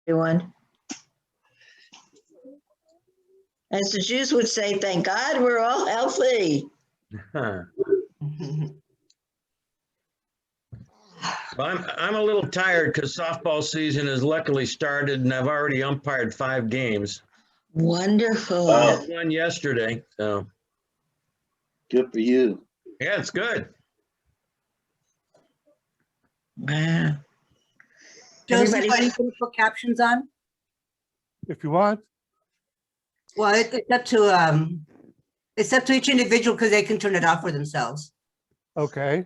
Everyone. As the Jews would say, thank God we're all healthy. Huh. Well, I'm a little tired because softball season has luckily started and I've already umpired 5 games. Wonderful. Wow. One yesterday, so Good for you. yeah, it's good. Wow. Joseph, Everybody- are you going to put captions on? If you want, Well, it's up to each individual because they can turn it off for themselves. okay.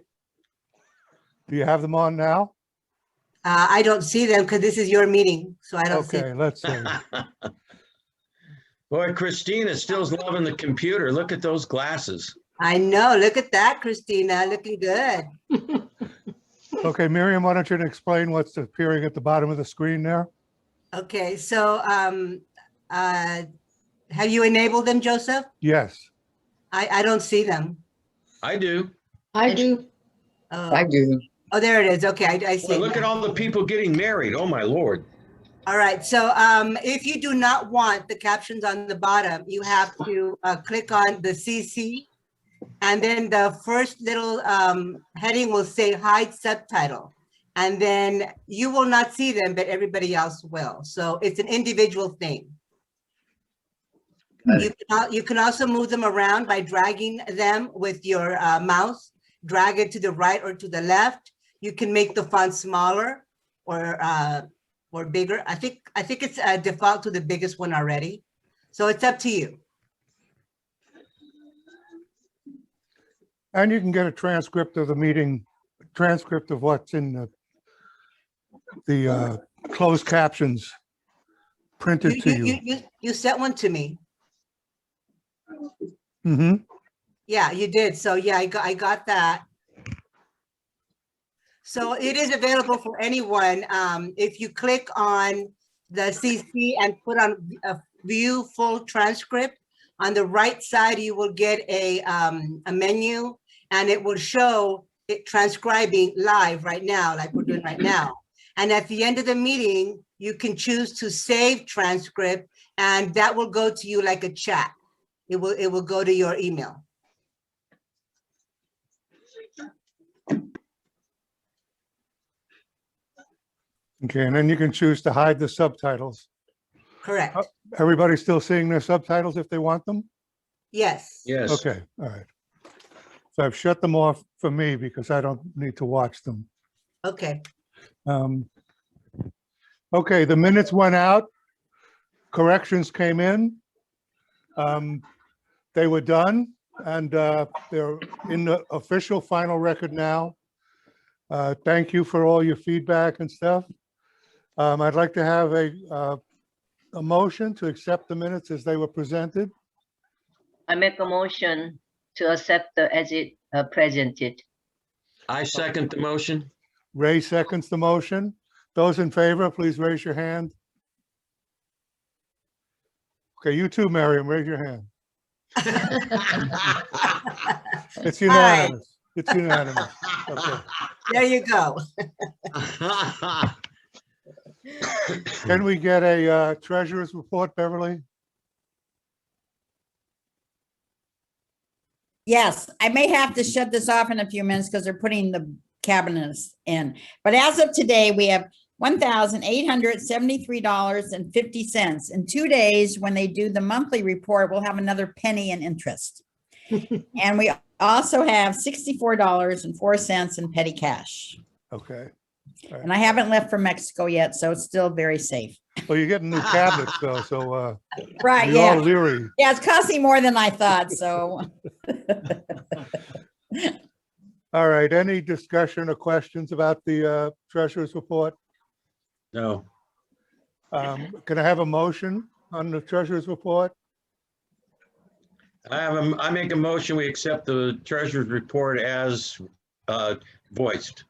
Do you have them on now? I don't see them because this is your meeting, so I don't see. Okay, let's see. Boy, Christina still's loving the computer. Look at those glasses. I know. Look at that, Christina, looking good. Okay, Miriam, why don't you explain what's appearing at the bottom of the screen there? Okay, so have you enabled them, Joseph? Yes. I don't see them. I do. I do. Oh, do. oh, there it is. Okay, I see. Boy, it look now. at all the people getting married. Oh my Lord. All right, so if you do not want the captions on the bottom, you have to click on the CC, and then the first little heading will say hide subtitle. And then you will not see them, but everybody else will. So it's an individual thing. You can also move them around by dragging them with your mouse, drag it to the right or to the left. You can make the font smaller or bigger. I think it's default to the biggest one already. So it's up to you. And you can get a transcript of the meeting, transcript of what's in the closed captions printed to you. You sent one to me. Mm-hmm. Yeah, you did. So yeah, I got that. So it is available for anyone. If you click on the CC and put on a view full transcript, on the right side, you will get a menu and it will show it transcribing live right now, like we're doing right now. And at the end of the meeting, you can choose to save transcript and that will go to you like a chat. It will go to your email. Okay, and then you can choose to hide the subtitles. Correct. Everybody's still seeing their subtitles if they want them? Yes. Yes. Okay, all right. So I've shut them off for me because I don't need to watch them. Okay. Okay, the minutes went out. Corrections came in. They were done and they're in the official final record now. Thank you for all your feedback and stuff. I'd like to have a motion to accept the minutes as they were presented. I make a motion to accept as it presented. I second the motion. Ray seconds the motion. Those in favor, please raise your hand. Okay, you too, Miriam, raise your hand. It's unanimous. It's unanimous. Okay. There you go. Can we get a treasurer's report, Beverly? Yes, I may have to shut this off in a few minutes because they're putting the cabinets in. But as of today, we have $1,873.50. In 2 days, when they do the monthly report, we'll have another penny in interest. And we also have $64.04 in petty cash. Okay. And I haven't left for Mexico yet, so it's still very safe. Well, you're getting new cabinets though, so Right, you're all yeah. leery. Yeah, it's costing more than I thought, so. All right, any discussion or questions about the treasurer's report? No. Can I have a motion on the treasurer's report? I make a motion, we accept the treasurer's report as voiced.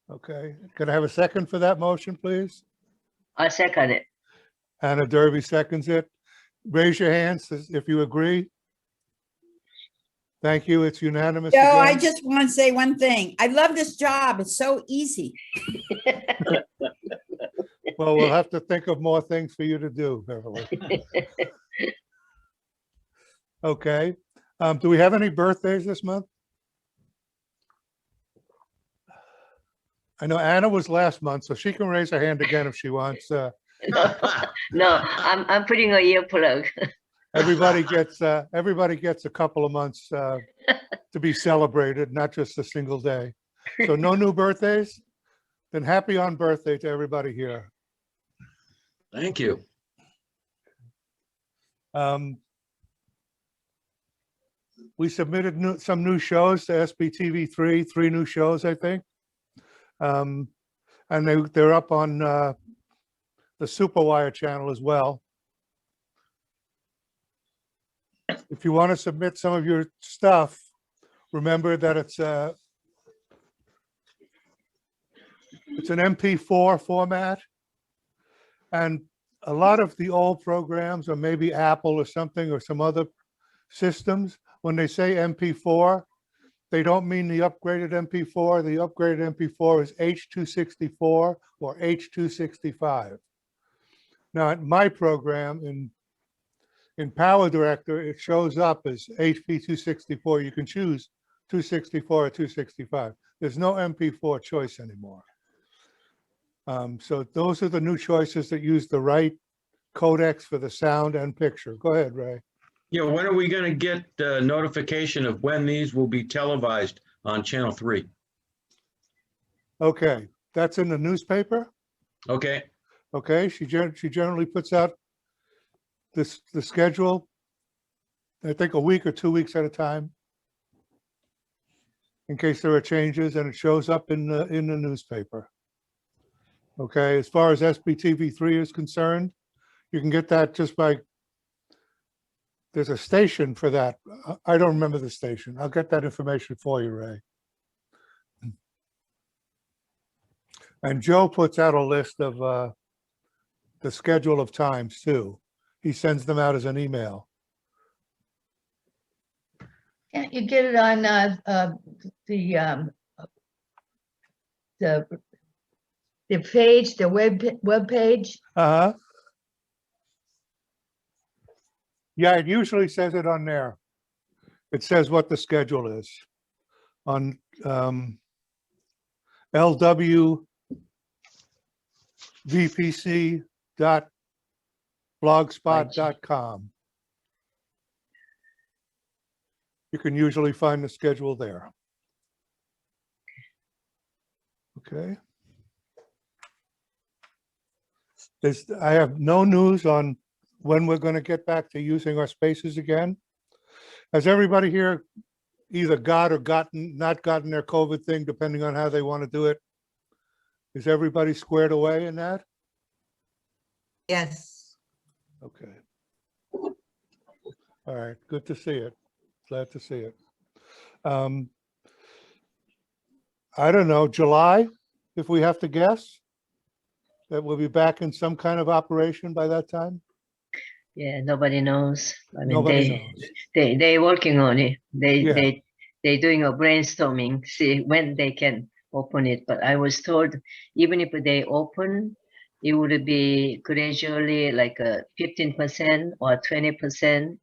Okay, can I have a second for that motion, please? I second it. Anna Derby seconds it. Raise your hands if you agree. Thank you, it's unanimous. Joe, I again. just want to say one thing. I love this job. It's so easy. Well, we'll have to think of more things for you to do, Beverly. Okay. Do we have any birthdays this month? I know Anna was last month, so she can raise her hand again if she wants. No, I'm putting a earplug. Everybody gets a couple of months to be celebrated, not just a single day. So no new birthdays? Then happy on birthday to everybody here. Thank you. We submitted some new shows to SBTV3, 3 new shows, I think. And they're up on the Superwire channel as well. If you want to submit some of your stuff, remember that it's an MP4 format. And a lot of the old programs, or maybe Apple or something, or some other systems, when they say MP4, they don't mean the upgraded MP4. The upgraded MP4 is H.264 or H.265. Now, in my program, in Power Director, it shows up as HP264. You can choose 264 or 265. There's no MP4 choice anymore. So those are the new choices that use the right codecs for the sound and picture. Go ahead, Ray. Yeah, when are we going to get notification of when these will be televised on Channel 3? Okay, that's in the newspaper. Okay, Okay, she generally puts out the schedule, I think a week or 2 weeks at a time, in case there are changes, and it shows up in the newspaper. Okay, as far as SBTV3 is concerned, you can get that just by, there's a station for that. I don't remember the station. I'll get that information for you, Ray. And Joe puts out a list of the schedule of times too. He sends them out as an email. Can't you get it on the page, the web page? Uh-huh. Yeah, it usually says it on there. It says what the schedule is on lwvpc.blogspot.com. You can usually find the schedule there. Okay. I have no news on when we're going to get back to using our spaces again. Has everybody here either got or not gotten their COVID thing, depending on how they want to do it? Is everybody squared away in that? Yes. Okay. All right, good to see it. Glad to see it. I don't know, July, if we have to guess, that we'll be back in some kind of operation by that time? Yeah, nobody knows. I mean, Nobody knows. they working on it. Yeah. They doing a brainstorming, see when they can open it. But I was told even if they open, it would be gradually like a 15% or 20%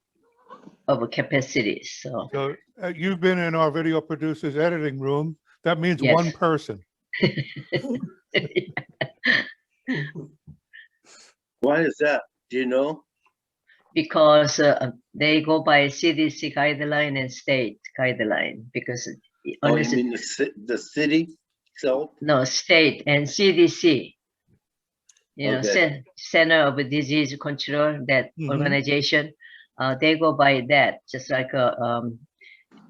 of a capacity. So So you've been in our video producer's editing room. That means Yes. one person. Why is that? Do you know? because they go by CDC guideline and state guideline because Oh, unless you mean the city itself? no state and CDC, you know, Okay. Center of Disease Control, that Mhm. organization, they go by that. Just like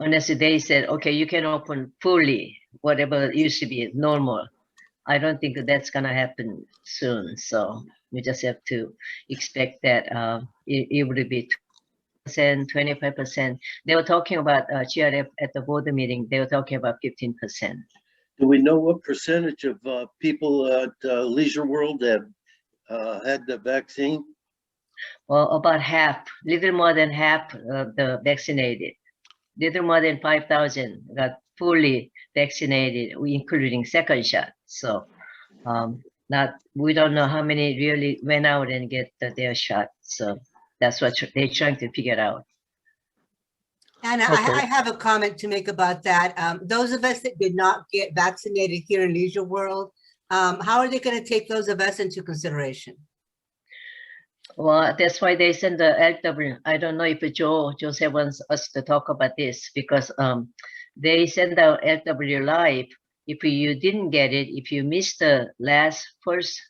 unless they said, okay, you can open fully, whatever used to be normal. I don't think that's gonna happen soon. So we just have to expect that it would be 25%. They were talking about GRF at the board meeting. They were talking about 15%. Do we know what percentage of people at Leisure World have had the vaccine? Well, about half, little more than half of the vaccinated. Little more than 5,000 got fully vaccinated, including second shot. So we don't know how many really went out and get their shot. So that's what they're trying to figure out. And Okay. I have a comment to make about that. Those of us that did not get vaccinated here in Leisure World, how are they going to take those of us into consideration? Well, that's why they send the LW. I don't know if Joseph wants us to talk about this because they send out LW Live. If you didn't get it, if you missed the first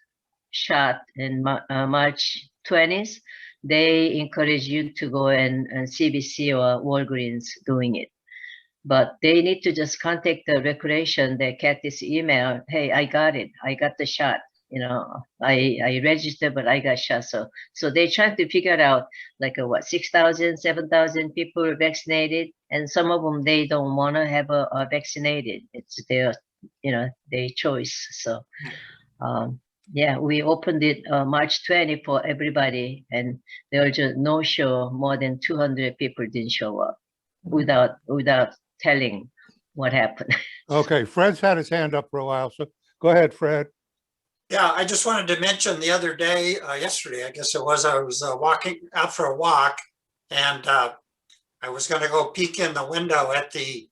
shot in March 20th, they encourage you to go and CBC or Walgreens doing it. But they need to just contact the recreation. They get this email, hey, I got it. I got the shot. You know, I registered, but I got shot. So they try to figure out like what, 6,000, 7,000 people vaccinated. And some of them, they don't want to have a vaccinated. It's their, their choice. So, yeah, we opened it March 20 for everybody, and there was just no show. More than 200 people didn't show up without telling what happened. Okay, Fred's had his hand up for a while, so go ahead, Fred. Yeah, I just wanted to mention the other day, yesterday, I guess it was, I was walking out for a walk, and I was going to go peek in the window at the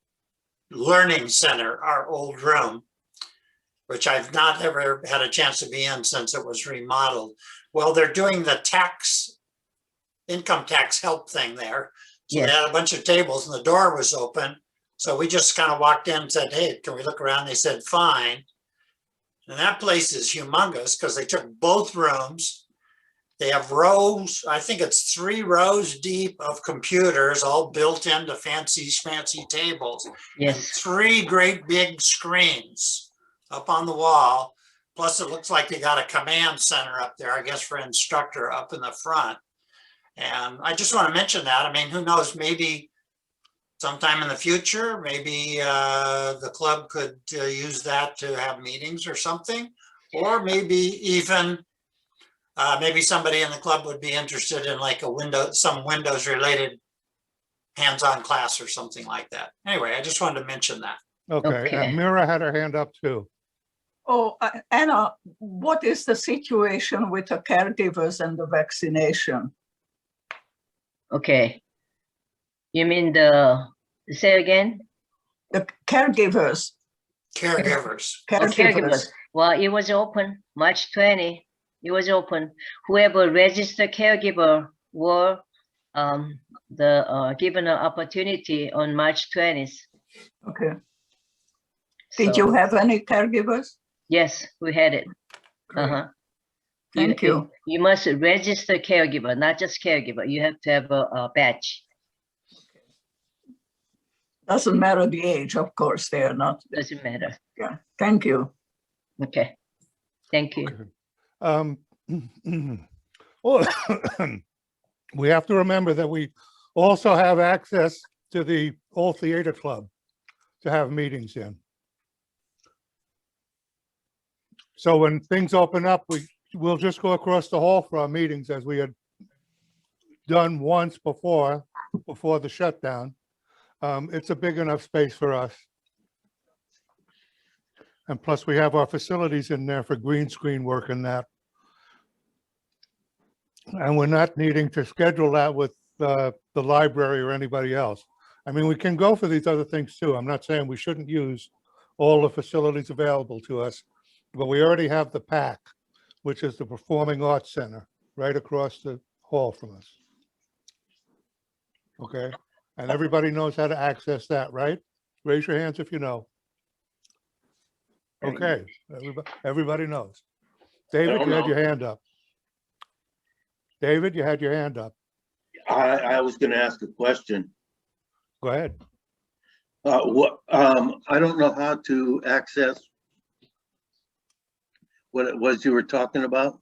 Learning Center, our old room, which I've not ever had a chance to be in since it was remodeled. Well, they're doing the income tax help thing there. So Yes. they had a bunch of tables and the door was open. So we just kind of walked in and said, hey, can we look around? They said, fine. And that place is humongous because they took both rooms. They have rows, I think it's 3 rows deep of computers all built into fancy tables. And Yes. 3 great big screens up on the wall. Plus it looks like they got a command center up there, I guess for instructor up in the front. And I just want to mention that. I mean, who knows, maybe sometime in the future, maybe the club could use that to have meetings or something, or maybe even maybe somebody in the club would be interested in like some Windows related hands-on class or something like that. Anyway, I just wanted to mention that. Okay, and Mira had her hand up too. Oh, Anna, what is the situation with the caregivers and the vaccination? Okay. You mean say again? The caregivers. Caregivers. Caregivers. Well, it was open March 20. It was open. Whoever registered caregiver were given an opportunity on March 20th. Okay. Did you have any caregivers? Yes, we had it. Uh-huh. Thank you. You must register caregiver, not just caregiver. You have to have a badge. Doesn't matter the age, of course, they are not. Doesn't matter. Yeah, thank you. Okay. Thank you. Well, we have to remember that we also have access to the Old Theater Club to have meetings in. So when things open up, we'll just go across the hall for our meetings as we had done once before the shutdown. It's a big enough space for us. And plus we have our facilities in there for green screen work and that. And we're not needing to schedule that with the library or anybody else. I mean, we can go for these other things too. I'm not saying we shouldn't use all the facilities available to us, but we already have the PAC, which is the Performing Arts Center, right across the hall from us. Okay, and everybody knows how to access that, right? Raise your hands if you know. Okay, everybody knows. David, you had your hand up. David, you had your hand up. I was going to ask a question. Go ahead. I don't know how to access what it was you were talking about.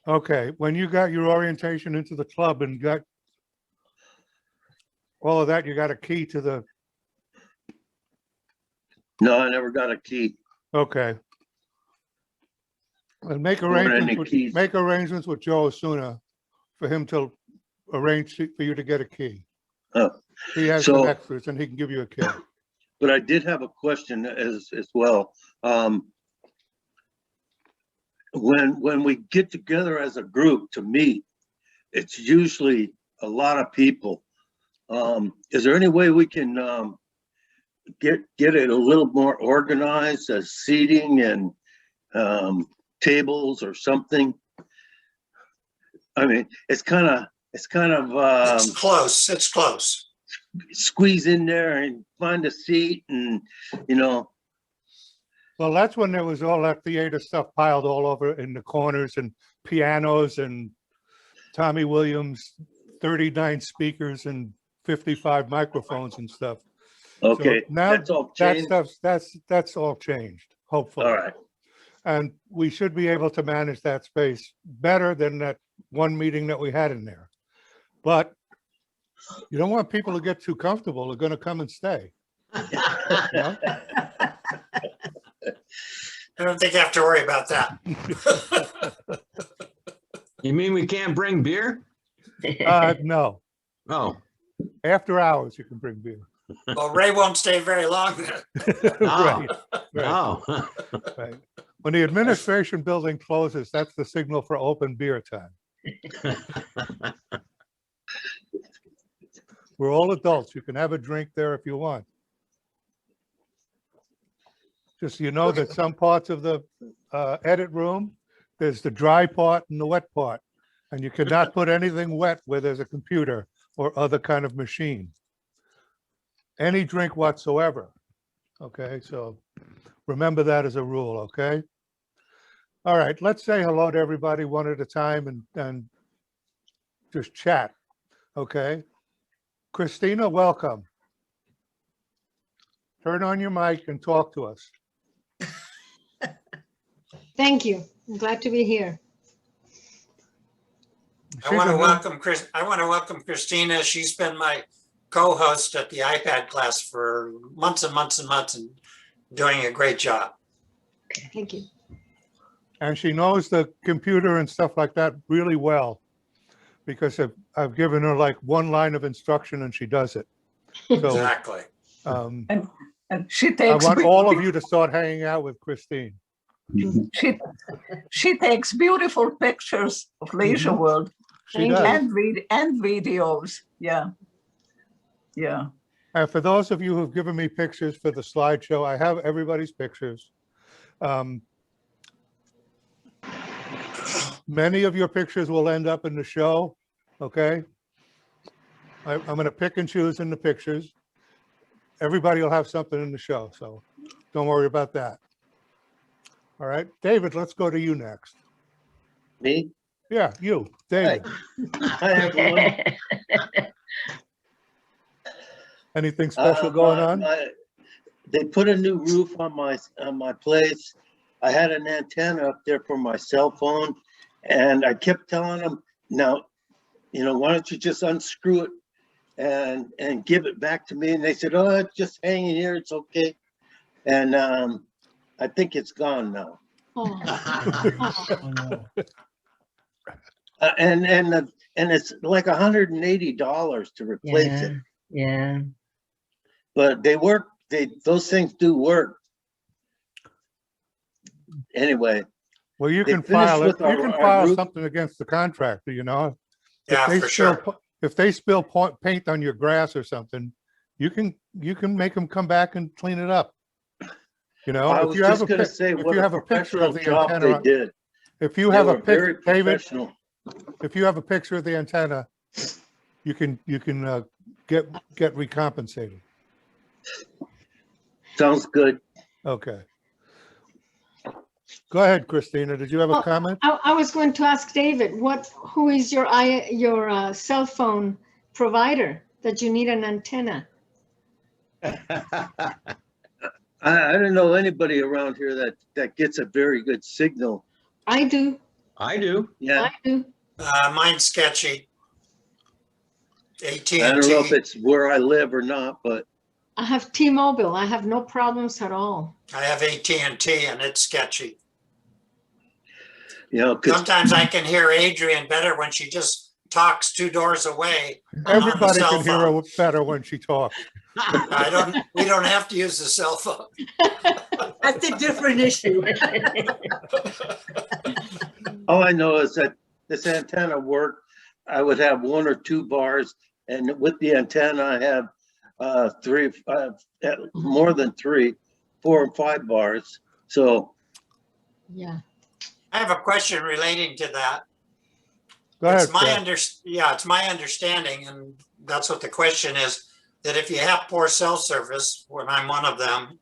Okay, when you got your orientation into the club and got all of that, you got a key to the, No, I never got a key. okay. And make Or any arrangements, keys. make arrangements with Joe Osuna for him to arrange for you to get a key. Oh, He has So- some extras and he can give you a key. but I did have a question as well. When we get together as a group to meet, it's usually a lot of people. Is there any way we can get it a little more organized as seating and tables or something? I mean, it's kind of It's close, it's close. squeeze in there and find a seat and, you know, Well, that's when there was all that theater stuff piled all over in the corners and pianos and Tommy Williams, 39 speakers and 55 microphones and stuff. So okay, now that's all that changed. stuff, that's all changed, hopefully. All right. And we should be able to manage that space better than that one meeting that we had in there. But you don't want people to get too comfortable. They're going to come and stay. You know? I don't think you have to worry about that. You mean we can't bring beer? No, Oh, after hours you can bring beer. Well, Ray won't stay very long there. Right, right, no. right. When the administration building closes, that's the signal for open beer time. We're all adults. You can have a drink there if you want. Just so you know that some parts of the edit room, there's the dry part and the wet part. And you cannot put anything wet where there's a computer or other kind of machine. Any drink whatsoever. Okay, so remember that as a rule, okay? All right, let's say hello to everybody one at a time and just chat, okay? Christina, welcome. Turn on your mic and talk to us. Thank you. I'm glad to be here. I want to welcome Christina. She's been my co-host at the iPad class for months and months and months and doing a great job. Thank you. And she knows the computer and stuff like that really well because I've given her like one line of instruction and she does it. So Exactly. And she I takes want all of you to start hanging out with Christine. she takes beautiful pictures of Leisure World She does. and videos. Yeah. Yeah. And for those of you who've given me pictures for the slideshow, I have everybody's pictures. Many of your pictures will end up in the show, okay? I'm going to pick and choose in the pictures. Everybody will have something in the show, so don't worry about that. All right, David, let's go to you next. Me? Yeah, you, David. Hi, everyone. Anything special going on? They put a new roof on my place. I had an antenna up there for my cell phone, and I kept telling them, now, you know, why don't you just unscrew it and give it back to me? And they said, oh, it's just hanging here. It's okay. And I think it's gone now. And it's like $180 to replace it. Yeah. But they work. Those things do work. Anyway. Well, you they can finished file it. with You our- can our file roof. something against the contractor, you know? If Yeah, they for spill sure. If they spill paint on your grass or something, you can make them come back and clean it up. You know, I if was you have just a going to pic- say if what you a have a picture of professional the job antenna, they did. if you They have a were very picture, David, professional. if you have a picture of the antenna, you can get recompensated. Sounds good. Okay. Go ahead, Christina. Did you have a Well, comment? I was going to ask David, who is your cell phone provider that you need an antenna? I don't know anybody around here that gets a very good signal. I do. I do. Yeah. I do. Mine's sketchy. AT&T. I don't know if it's where I live or not, but I have T-Mobile. I have no problems at all. I have AT&T and it's sketchy. you know, 'cause Sometimes I can hear Adrian better when she just talks 2 doors away. on the Everybody cell can hear phone. her better when she talks. We don't have to use the cell phone. That's a different issue. All I know is that this antenna worked. I would have 1 or 2 bars, and with the antenna, I have more than 3, 4 and 5 bars. So Yeah. I have a question relating to that. Go ahead, It's my Fred. it's my understanding, and that's what the question is, that if you have poor cell service, when I'm one of them,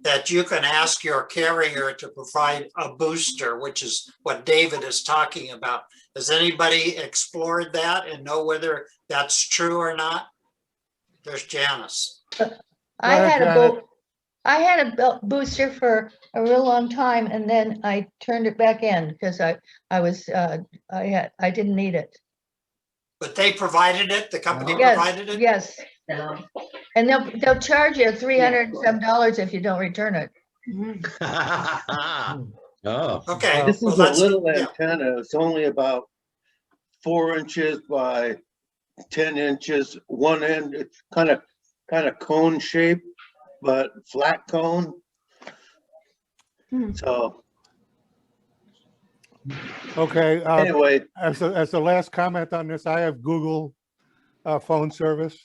that you can ask your carrier to provide a booster, which is what David is talking about. Has anybody explored that and know whether that's true or not? There's Janice. I ahead, had a Janet. I had a booster for a real long time and then I turned it back in because I didn't need it. But they provided it, the company Yes, provided it? yes. So, And they'll charge you $300 and some if you don't return it. Oh, Okay. this well, is a that's- little yeah. antenna. It's only about 4 inches by 10 inches. One end, it's kind of cone shape, but flat cone. Hmm. So Okay, anyway, as the last comment on this, I have Google phone service.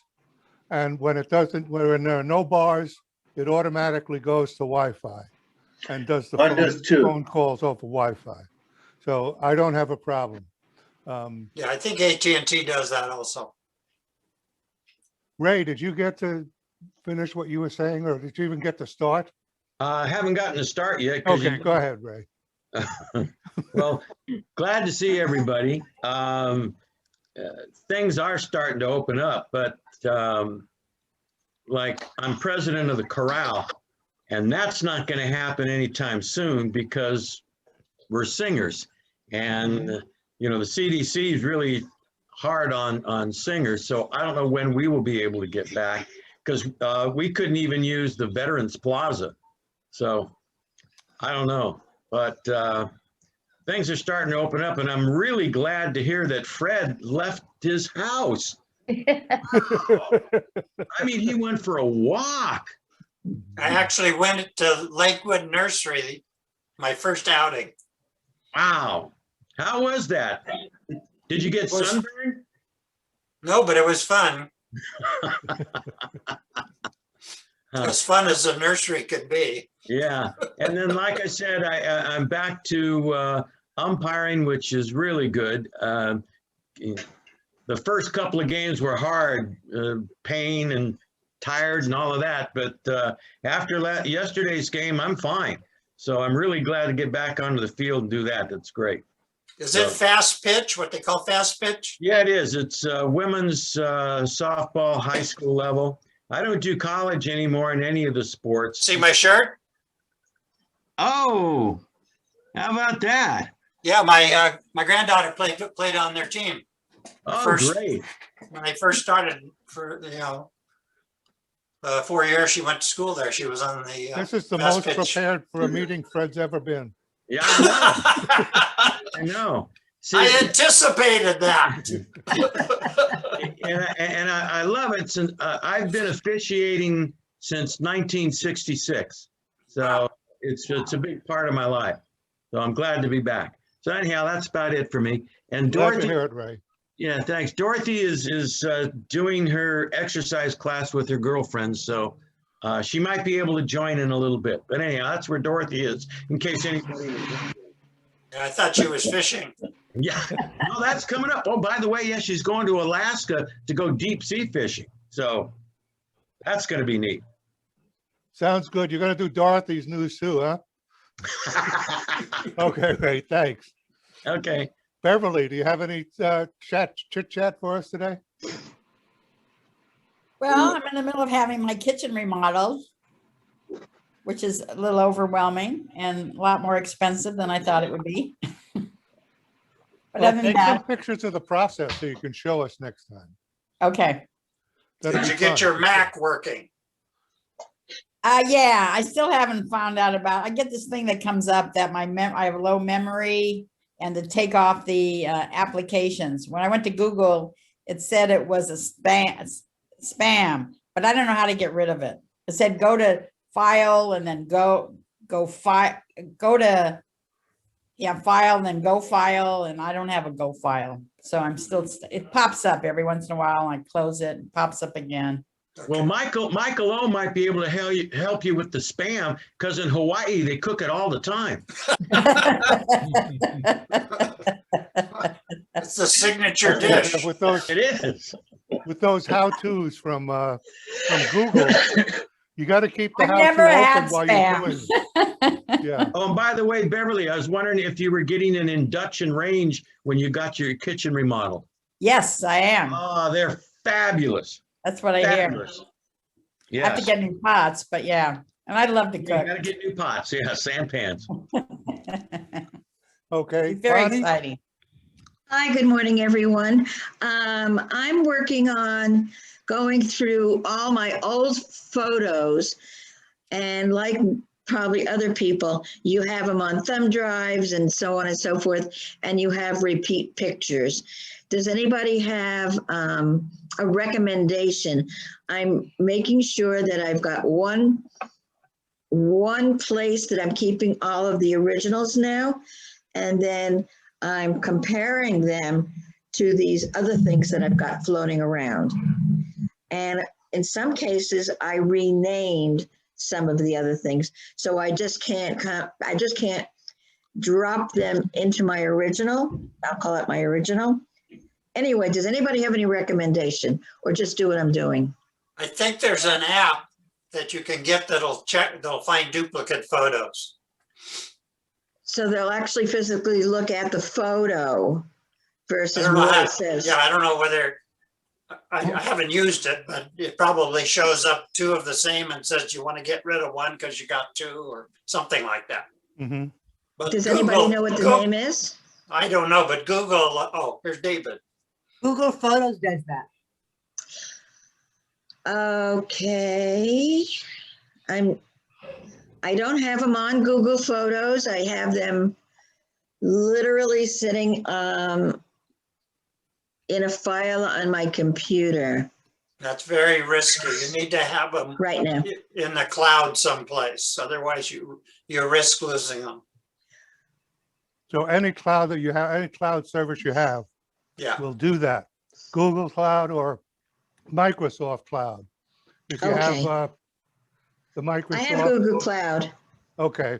And when when there are no bars, it automatically goes to Wi-Fi and does the Mine does too. phone calls over Wi-Fi. So I don't have a problem. Yeah, I think AT&T does that also. Ray, did you get to finish what you were saying, or did you even get to start? I haven't gotten to start yet. 'cause Okay, you- go ahead, Ray. Well, glad to see everybody. Things are starting to open up, but like I'm president of the Corral, and that's not going to happen anytime soon because we're singers. And, you know, the CDC is really hard on singers. So I don't know when we will be able to get back because we couldn't even use the Veterans Plaza. So I don't know, but things are starting to open up, and I'm really glad to hear that Fred left his house. I mean, he went for a walk. I actually went to Lakewood Nursery, my first outing. Wow. How was that? Did you get Was- sunburned? No, but it was fun. As fun as a nursery could be. Yeah. And then, like I said, I'm back to umpiring, which is really good. The first couple of games were hard, pain and tired and all of that. But after yesterday's game, I'm fine. So I'm really glad to get back onto the field and do that. That's great. Is it fast pitch, what they call fast pitch? Yeah, it is. It's women's softball, high school level. I don't do college anymore in any of the sports. See my shirt? Oh, how about that? Yeah, my granddaughter played on their team. Oh, First- great. When they first started for, 4 years she went to school there. She was on the This is the fast most pitch. prepared for a meeting Fred's ever been. Yeah, I know. I know. See, I anticipated that. and I love it. Since I've been officiating since 1966, so it's a big part of my life. So I'm glad to be back. So anyhow, that's about it for me. And Glad to Dorothy, hear it, Ray. yeah, thanks. Dorothy is doing her exercise class with her girlfriends, so she might be able to join in a little bit. But anyhow, that's where Dorothy is, in case anybody. I thought she was fishing. Yeah, no, that's coming up. Oh, by the way, yeah, she's going to Alaska to go deep sea fishing. So that's going to be neat. Sounds good. You're gonna do Dorothy's news too, huh? Okay, Ray, thanks. Okay. Beverly, do you have any chit chat for us today? Well, I'm in the middle of having my kitchen remodeled, which is a little overwhelming and a lot more expensive than I thought it would be. But Well, other than take some that, pictures of the process so you can show us next time. okay. That'd Did be you get fun. your Mac working? Yeah, I still haven't found out about, I get this thing that comes up that I have low memory and to take off the applications. When I went to Google, it said it was a spam, but I don't know how to get rid of it. It said go to file and then go to file and then go file, and I don't have a go file. So I'm still, it pops up every once in a while. I close it, it pops up again. Well, Michael O might be able to help you with the spam, because in Hawaii, they cook it all the time. It's the signature dish. With those, It is. with those how-tos from Google, you got to keep the I've never how-to had open while you're doing spam. it. Yeah. Oh, and by the way, Beverly, I was wondering if you were getting an induction range when you got your kitchen remodeled. Yes, I am. Oh, they're fabulous. That's what I hear. Fabulous. I have to Yes. get new pots, but yeah, and I love to You cook. gotta get new pots. Yeah, sand pans. Okay. It's very Bonnie? exciting. Hi, good morning, everyone. I'm working on going through all my old photos, and like probably other people, you have them on thumb drives and so on and so forth, and you have repeat pictures. Does anybody have a recommendation? I'm making sure that I've got one place that I'm keeping all of the originals now, and then I'm comparing them to these other things that I've got floating around. And in some cases, I renamed some of the other things. So I just can't drop them into my original. I'll call it my original. Anyway, does anybody have any recommendation, or just do what I'm doing? I think there's an app that you can get that'll find duplicate photos. So they'll actually physically look at the photo I versus don't know what how, it says. yeah, I don't know whether, I haven't used it, but it probably shows up two of the same and says you want to get rid of one because you got two or something like that. Mhm. But Does anybody Google- know what the Google- name is? I don't know, but Google, oh, here's David. Google Photos does that. Okay. I don't have them on Google Photos. I have them literally sitting in a file on my computer That's very risky. You need to have them right now. in the cloud someplace. Otherwise you risk losing them. So any cloud that you have, any cloud service you have, Yeah. will do that. Google Cloud or Microsoft Cloud. If you have Okay. the I have Microsoft, Google Cloud. okay,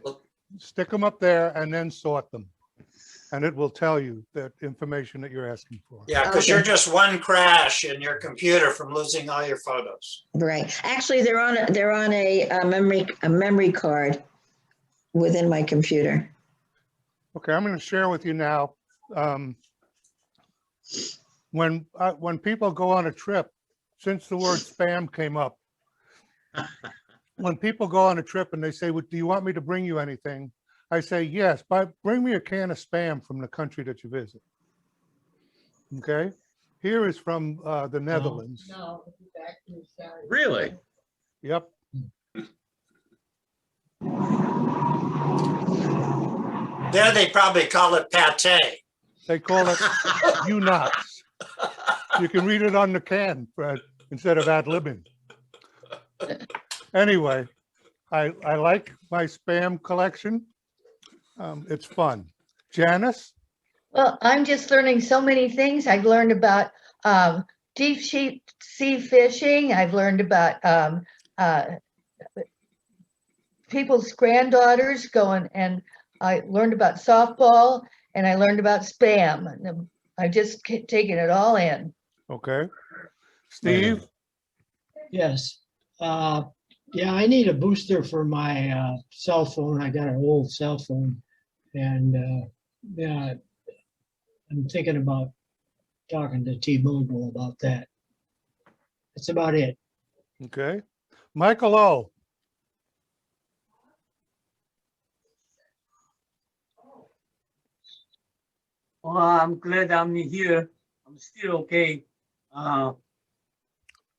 stick them up there and then sort them. And it will tell you that information that you're asking for. Yeah, because Okay. you're just one crash in your computer from losing all your photos. Right. Actually, they're on a memory card within my computer. Okay, I'm going to share with you now. When people go on a trip, since the word spam came up, when people go on a trip and they say, "Well, do you want me to bring you anything?" I say, yes, but bring me a can of spam from the country that you visit. Okay, here is from the Netherlands. Really? Yep. There they probably call it pate. They call it U-Knots. You can read it on the can instead of ad-libbing. Anyway, I like my spam collection. It's fun. Janice? Well, I'm just learning so many things. I've learned about deep sea fishing. I've learned about people's granddaughters going, and I learned about softball, and I learned about spam. And I just taken it all in. Okay. Steve? Yes. Yeah, I need a booster for my cell phone. I got an old cell phone, and yeah, I'm thinking about talking to T-Mobile about that. That's about it. Okay. Michael O. Well, I'm glad I'm here. I'm still okay.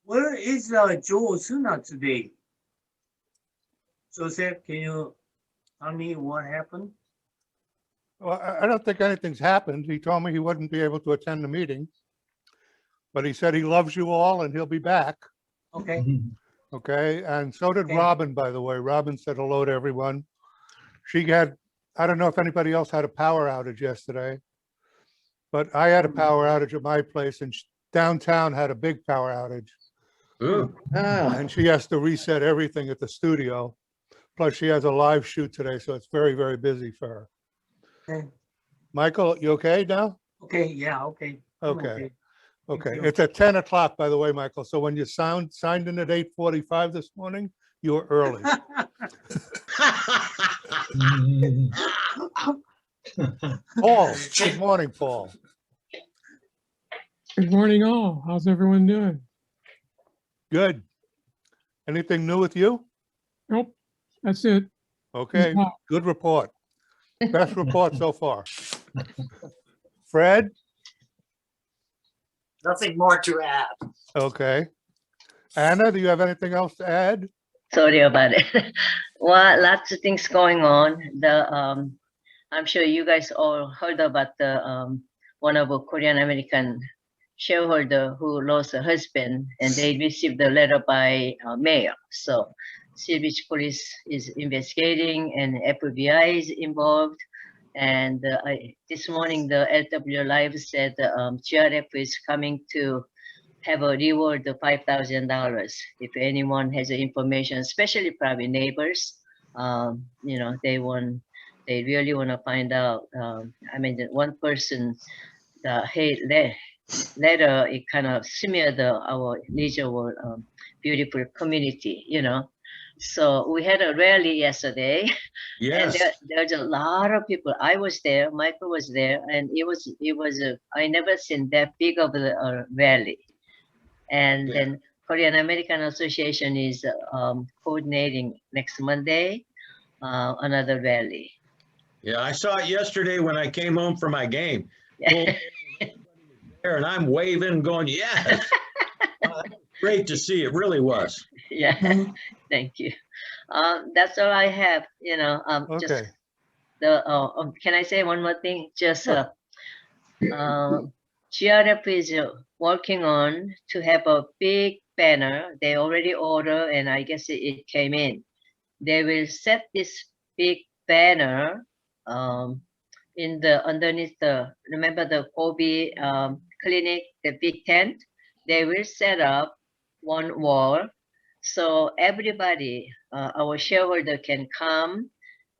Where is Joe Osuna today? Joseph, can you tell me what happened? Well, I don't think anything's happened. He told me he wouldn't be able to attend the meeting. But he said he loves you all and he'll be back. Okay. Okay, and so did Okay. Robin, by the way. Robin said hello to everyone. She had, I don't know if anybody else had a power outage yesterday, but I had a power outage at my place and downtown had a big power outage. Ooh, Oh, And she has to reset everything at the studio. Plus she has a live shoot today, so it's very, very busy for her. Okay. Michael, you okay now? Okay, yeah, okay. I'm Okay. Thank Okay, you. it's at 10 o'clock, by the way, Michael. So when you signed in at 8:45 this morning, you were early. Paul, good morning, Paul. Good morning, all. How's everyone doing? Good. Anything new with you? Nope, that's it. Okay, Wow. good report. Best report so far. Fred? Nothing more to add. Okay. Anna, do you have anything else to add? Sorry about it. Well, lots of things going on. I'm sure you guys all heard about the one of a Korean American shareholder who lost a husband, and they received the letter by mail. So Seal Beach Police is investigating, and FBI is involved. And this morning, the LW Live said GRF is coming to have a reward of $5,000 if anyone has the information, especially probably neighbors. They really want to find out. I mean, the one person, the hate letter, it kind of smeared our Leisure beautiful community, So we had a rally yesterday. And yes. there's a lot of people. I was there, Michael was there, and it was I never seen that big of a rally. And Yeah. then Korean American Association is coordinating next Monday another rally. Yeah, I saw it yesterday when I came home from my game. Yeah. There, and I'm waving, going, yes. Great to see. It really was. Yeah, thank you. That's all I have. Just Okay. can I say one more thing? Just Sure. GRF is working on to have a big banner. They already ordered, and I guess it came in. They will set this big banner in the underneath remember the Kobe clinic, the big tent. They will set up one wall, so everybody, our shareholder can come,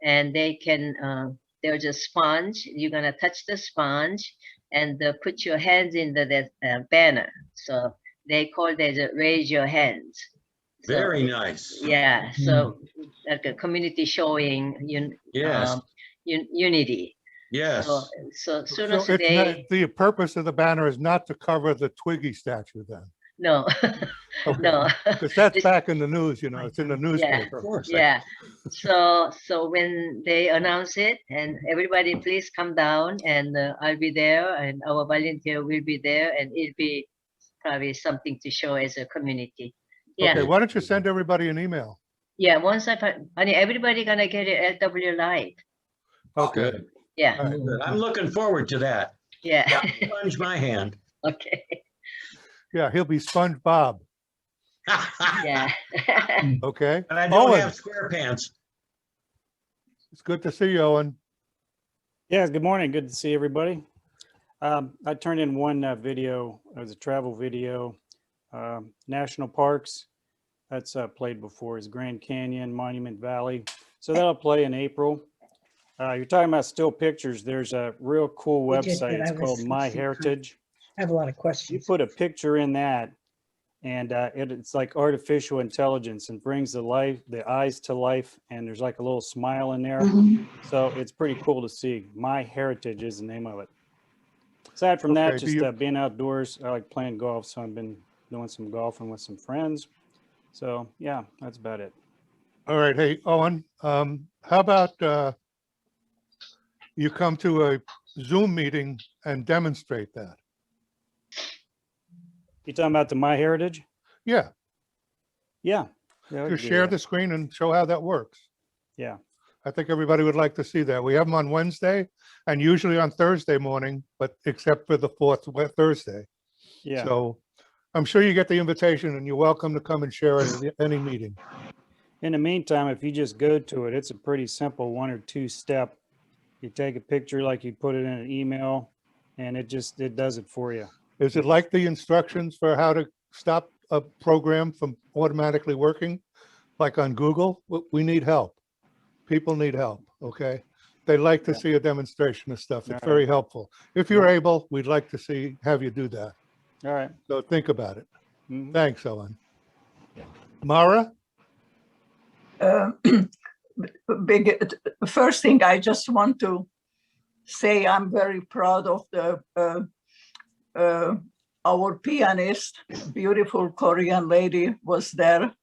and they can. There's a sponge. You're gonna touch the sponge and put your hands in the banner. So they call it raise your hands. So, Very nice. yeah. So like a community showing Yes. unity. Yes. So soon So as it's they not, the purpose of the banner is not to cover the Twiggy statue then? no Okay. no. Because that's back in the news, it's in the newspaper. Of course. Yeah. So when they announce it, and everybody please come down, and I'll be there, and our volunteer will be there, and it'll be probably something to show as a community. Yeah. Okay, why don't you send everybody an email? Yeah. Once everybody gonna get it LW Live. Okay. Good. Yeah. All right. Good. I'm looking forward to that. Yeah. Plunge my hand. Okay. Yeah, he'll be SpongeBob, Yeah. okay? And I don't Owen, have square pants. it's good to see you, Owen. Yeah, good morning. Good to see everybody. I turned in one video. It was a travel video. National parks, that's played before, is Grand Canyon, Monument Valley. So that'll play in April. You're talking about still pictures. There's a real cool We did, website. but It's I was- called let's My see, Heritage. I have a lot of You questions. put a picture in that, and it's like artificial intelligence and brings the eyes to life, and there's like a little smile in there. So it's pretty cool to see. My Heritage is the name of it. Aside from that, Okay, do just you- being outdoors. I like playing golf, so I've been doing some golfing with some friends. So yeah, that's about it. All right, hey, Owen, how about you come to a Zoom meeting and demonstrate that? You talking about the My Heritage? Yeah, Yeah. Yeah, we just can do share that. the screen and show how that works. Yeah. I think everybody would like to see that. We have them on Wednesday and usually on Thursday morning, but except for the fourth Thursday. Yeah. So I'm sure you get the invitation and you're welcome to come and share it at any meeting. In the meantime, if you just go to it, it's a pretty simple 1 or 2 step. You take a picture like you put it in an email and it does it for you. Is it like the instructions for how to stop a program from automatically working? Like on Google? We need help. People need help, okay? They like to see a demonstration of stuff. It's All very right. helpful. If you're able, we'd like to have you do that. All right. So think about it. Mhm. Thanks, Owen. Mara? First thing, I just want to say I'm very proud of our pianist, beautiful Korean lady was there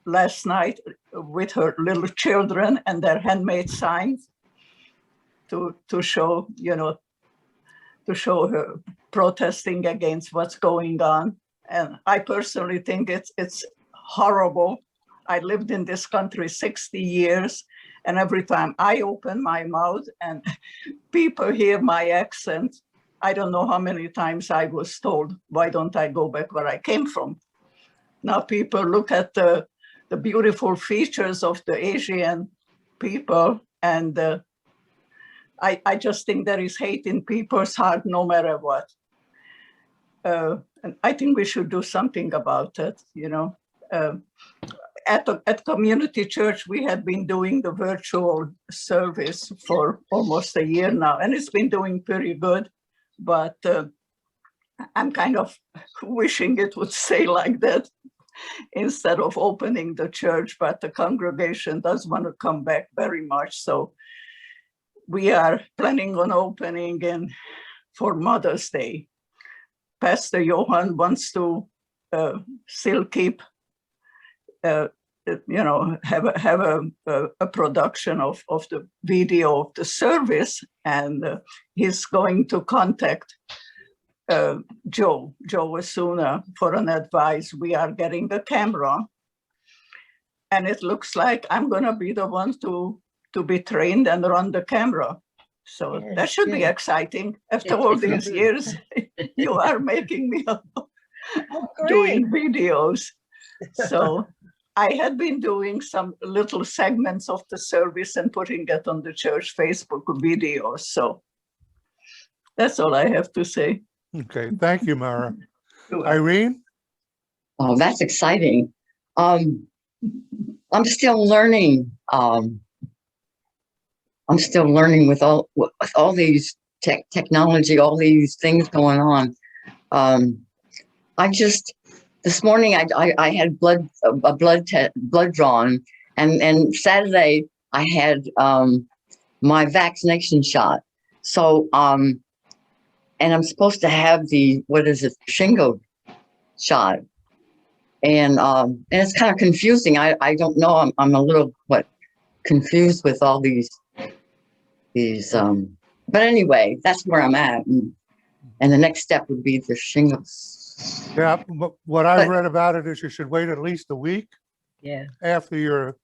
last night with her little children and their handmade signs to show, to show her protesting against what's going on. And I personally think it's horrible. I lived in this country 60 years, and every time I open my mouth and people hear my accent, I don't know how many times I was told, why don't I go back where I came from? Now people look at the beautiful features of the Asian people, and I just think there is hate in people's heart no matter what. And I think we should do something about it, At Community Church, we had been doing the virtual service for almost a year now, and it's been doing pretty good, but I'm kind of wishing it would stay like that instead of opening the church, but the congregation does want to come back very much. So we are planning on opening for Mother's Day. Pastor Johan wants to still keep, have a production of the video of the service, and he's going to contact Joe Asuna for an advice. We are getting a camera, and it looks like I'm going to be the one to be trained and run the camera. So Yes, that should be good. exciting. After all these years, you are making me doing videos. So I had been doing some little segments of the service and putting it on the church Facebook videos. So that's all I have to say. Okay, thank you, Mara. Irene? Oh, that's exciting. I'm still learning. I'm still learning with all these technology, all these things going on. This morning I had blood drawn, and Saturday I had my vaccination shot. So and I'm supposed to have the shingle shot, and it's kind of confusing. I don't know. I'm a little confused with all these. But anyway, that's where I'm at, and the next step would be the shingles. Yeah, what I've read about it is you should wait at least a week after your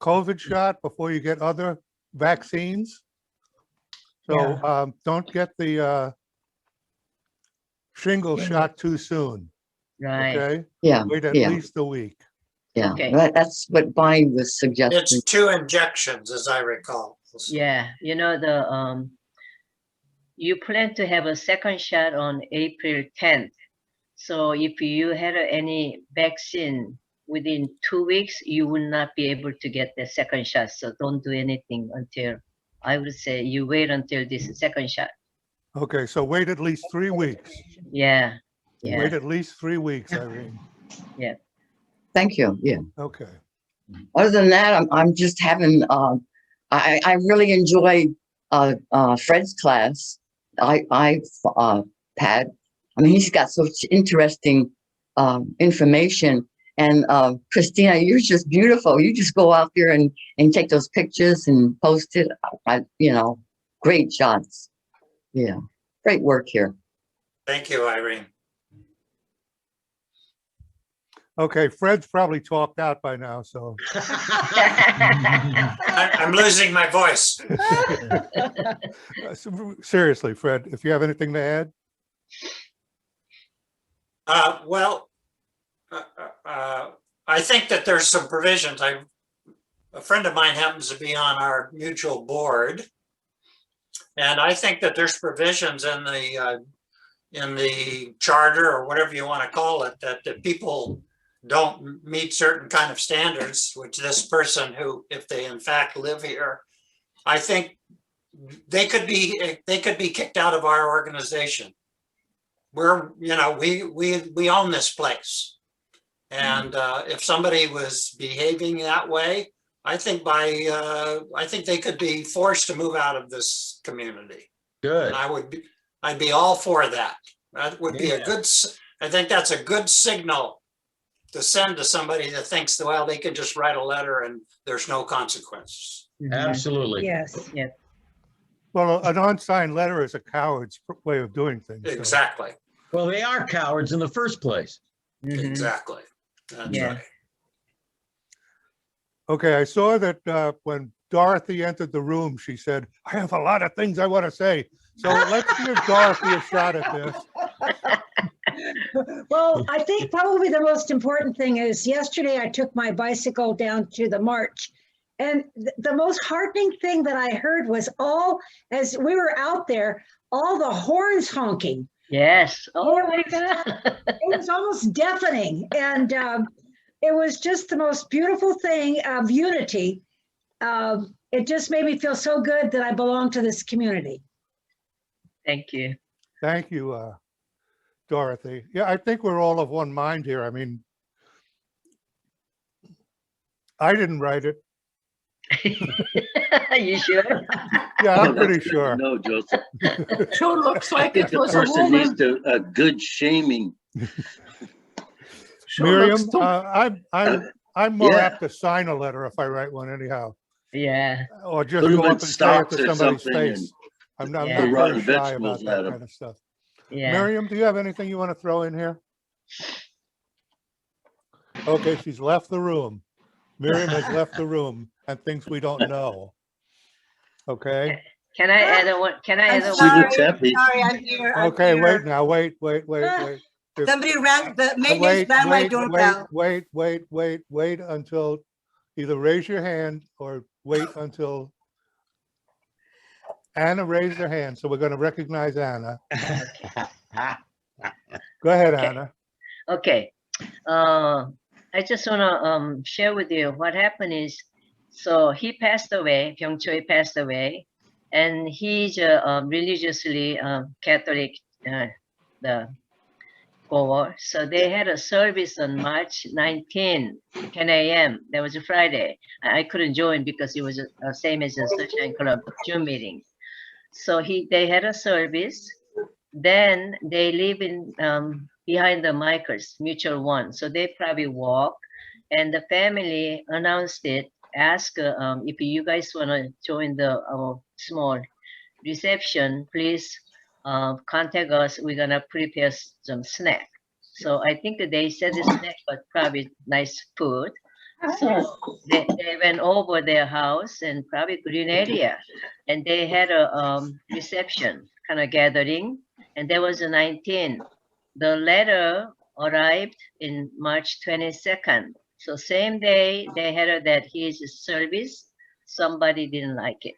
COVID shot before you get other vaccines. So don't get the shingles shot too soon. Right. Okay? Yeah. Wait at least a week. Yeah, Okay. that's what Bonnie was suggesting. It's 2 injections, as I recall. Yeah, you plan to have a second shot on April 10th. So if you had any vaccine within 2 weeks, you will not be able to get the second shot. So don't do anything until, I would say, you wait until this second shot. Okay, so wait at least 3 weeks. Yeah. Wait at least 3 weeks, Irene. Yeah. Thank you. Yeah. Okay. Other than that, I'm just having. I really enjoy Fred's class. Pat. I mean, he's got such interesting information. And Christina, you're just beautiful. You just go out there and take those pictures and post it. Great shots. Yeah, great work here. Thank you, Irene. Okay, Fred's probably talked out by now, so. I'm losing my voice. Seriously, Fred, if you have anything to add? Well, I think that there's some provisions. A friend of mine happens to be on our mutual board. And I think that there's provisions in the charter or whatever you want to call it, that people don't meet certain kind of standards, which this person who, if they in fact live here, I think they could be kicked out of our organization. We're, you know, we own this place. And if somebody was behaving that way, I think I think they could be forced to move out of this community. Good. And I'd be all for that. That would be a good, I think that's a good signal to send to somebody that thinks, well, they can just write a letter and there's no consequences. Absolutely. Yes. Yeah. Well, an unsigned letter is a coward's way of doing things. so. Exactly. Well, they are cowards in the first place. Exactly. That's Yeah. right. Okay, I saw that when Dorothy entered the room, she said, I have a lot of things I want to say. So let's give Dorothy a shot at this. Well, I think probably the most important thing is yesterday I took my bicycle down to the march. And the most heartening thing that I heard was as we were out there, all the horns honking. Yes. Oh my God. It was almost deafening. And it was just the most beautiful thing of unity. It just made me feel so good that I belong to this community. Thank you. Thank you, Dorothy. Yeah, I think we're all of one mind here. I mean, I didn't write it. You sure? Yeah, I'm pretty sure. No, Joseph. Sure looks I like think it the was a person needs woman. a good shaming. Sure Miriam, looks to- I'm more Yeah. apt to sign a letter if I write one anyhow, Yeah. or just Put 'em go in up and say it stocks to or somebody's something and face. I'm not Yeah. put very rotten shy about vegetables that at 'em. kind of stuff. Yeah. Miriam, do you have anything you want to throw in here? Okay, she's left the room. Miriam has left the room and thinks we don't know. Okay, Can I add one? Can I add I'm one? sorry, Happy. sorry, I'm here. I'm okay, here. wait now, wait. If- Somebody rang, the maintenance Wait, rang my wait, doorbell. wait until either raise your hand or wait until Anna raised her hand. So we're going to recognize Anna. Go ahead, Okay. Anna. Okay. I just want to share with you what happened is, so he passed away, Byung Choi passed away, and he's religiously Catholic, the goer. So they had a service on March 19, 10 a.m. That was a Friday. I couldn't join because it was same as the Sunshine Club June meeting. So they had a service. Then they live in behind the Micers, Mutual One. So they probably walk, and the family announced it, asked if you guys want to join the small reception, please contact us. We're gonna prepare some snack. So I think that they said the snack was probably nice food. So they went over their house and probably green area, and they had a reception kind of gathering, and there was a 19. The letter arrived in March 22nd. So same day they had that his service, somebody didn't like it.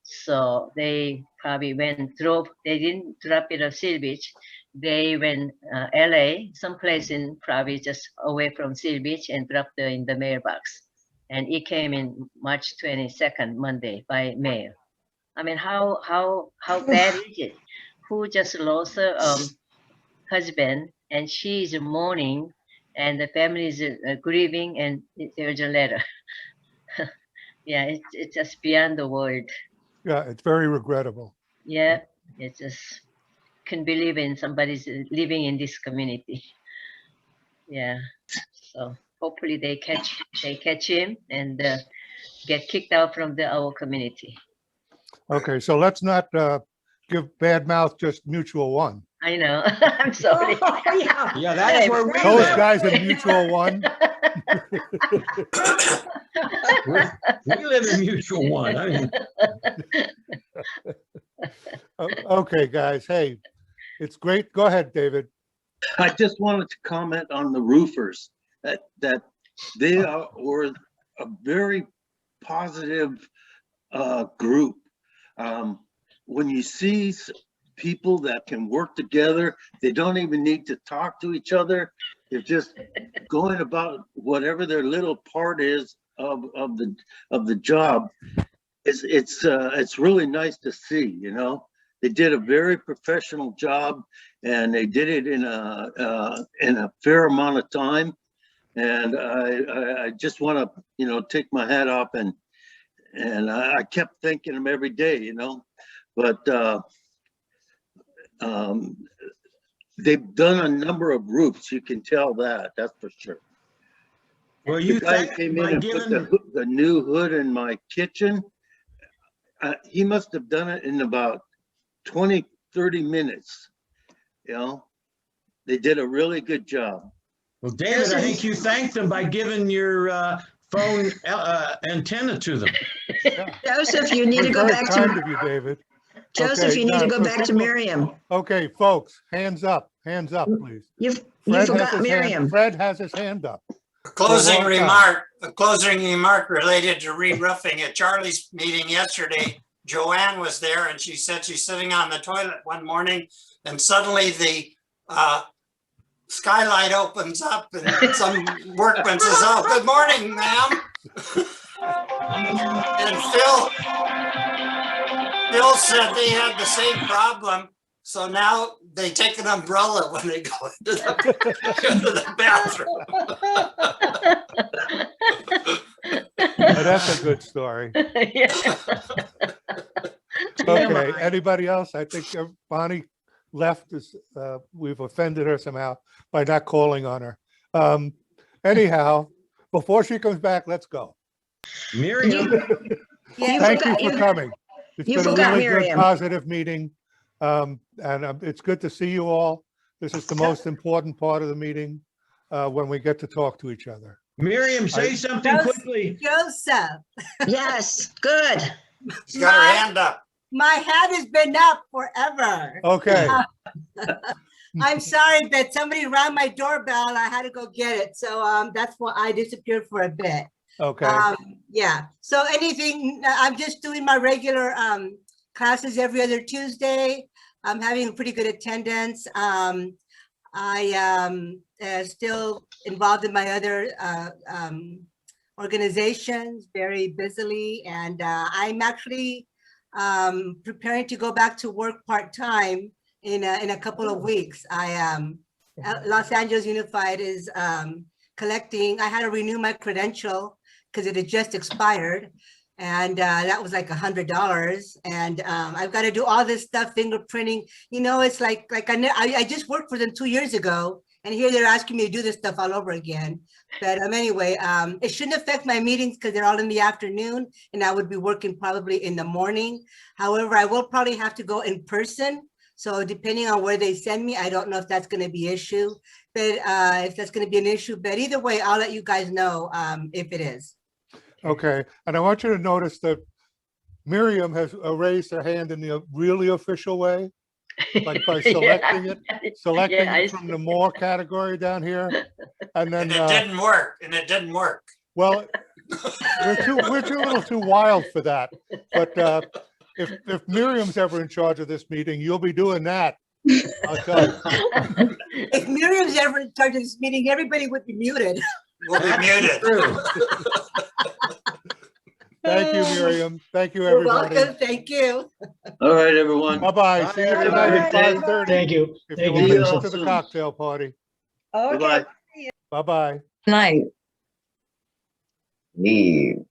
So they probably they didn't drop it at Seal Beach. They went LA, someplace in probably just away from Seal Beach, and dropped it in the mailbox. And it came in March 22nd, Monday, by mail. I mean, how bad is it? Who just lost her husband, and she is mourning, and the family is grieving, and there's a letter. Yeah, it's just beyond the word. Yeah, it's very regrettable. Yeah, it's just can believe in somebody's living in this community. Yeah, so hopefully they catch him and get kicked out from our community. Okay, so let's not give bad mouth just Mutual One. I know. I'm sorry. Oh, yeah. Yeah, that's where we Those live. guys in Mutual One, We live in mutual one. I mean, Okay, guys, hey, it's great. Go ahead, David. I just wanted to comment on the roofers, that they were a very positive group. When you see people that can work together, they don't even need to talk to each other. They're just going about whatever their little part is of the job. It's really nice to see, you know. They did a very professional job, and they did it in a fair amount of time. And I just want to, you know, take my hat off, and I kept thanking them every day, you know. But they've done a number of roofs. You can tell that's for sure. well, you The guy thank came by in and put giving, the new hood in my kitchen. He must have done it in about 20, 30 minutes. You know, they did a really good job. well, David, I think you thanked them by giving your phone antenna to them. Joseph, you need to It's go very back kind to, of you, David. Joseph, Okay, you need to now, go for back to people- Miriam. Okay, folks, hands up, please. You Fred has forgot his Miriam. hand, Fred has his hand up. A closing For a long time. remark related to re-roofing. At Charlie's meeting yesterday, Joanne was there and she said she's sitting on the toilet one morning and suddenly the skylight opens up and some workman says, "Oh, good morning, ma'am." And Phil said they had the same problem. So now they take an umbrella when they go into the bathroom. Now, that's a good story. Okay, anybody else? I think Bonnie left us, we've offended her somehow by not calling on her. Anyhow, before she comes back, let's go. Miriam, Thank you for coming. It's you been a forgot really good, Miriam. positive meeting. And it's good to see you all. This is the most important part of the meeting, when we get to talk to each other. Miriam, say something quickly. Joseph, Yes, good. She's got her hand up. my hand has been up forever. Okay. I'm sorry that somebody rang my doorbell. I had to go get it. So that's why I disappeared for a bit. Okay. Yeah. So anything, I'm just doing my regular classes every other Tuesday. I'm having pretty good attendance. I am still involved in my other organizations very busily, and I'm actually preparing to go back to work part-time in a couple of weeks. Los Angeles Unified is collecting. I had to renew my credential because it had just expired, and that was like $100. And I've got to do all this stuff, fingerprinting. You know, it's like I just worked for them 2 years ago, and here they're asking me to do this stuff all over again. But anyway, it shouldn't affect my meetings because they're all in the afternoon, and I would be working probably in the morning. However, I will probably have to go in person. So depending on where they send me, I don't know if that's going to be an issue, but if that's going to be an issue. But either way, I'll let you guys know if it is. Okay, and I want you to notice that Miriam has raised her hand in the really official way, like by selecting it from the more category down here. And then, And it didn't work, and it didn't work. well, we're a little too wild for that. But if Miriam's ever in charge of this meeting, you'll be doing that. I'll tell you. If Miriam's ever in charge of this meeting, everybody would be muted. We'll be muted. Thank you, Miriam. Thank you, You're everybody. welcome. Thank you. All right, everyone. Bye-bye. See you tonight at Bye. 5:30. Thank you. If Thank you you, will Joseph. come to the cocktail party. Bye-bye. Bye-bye. Night. Leave.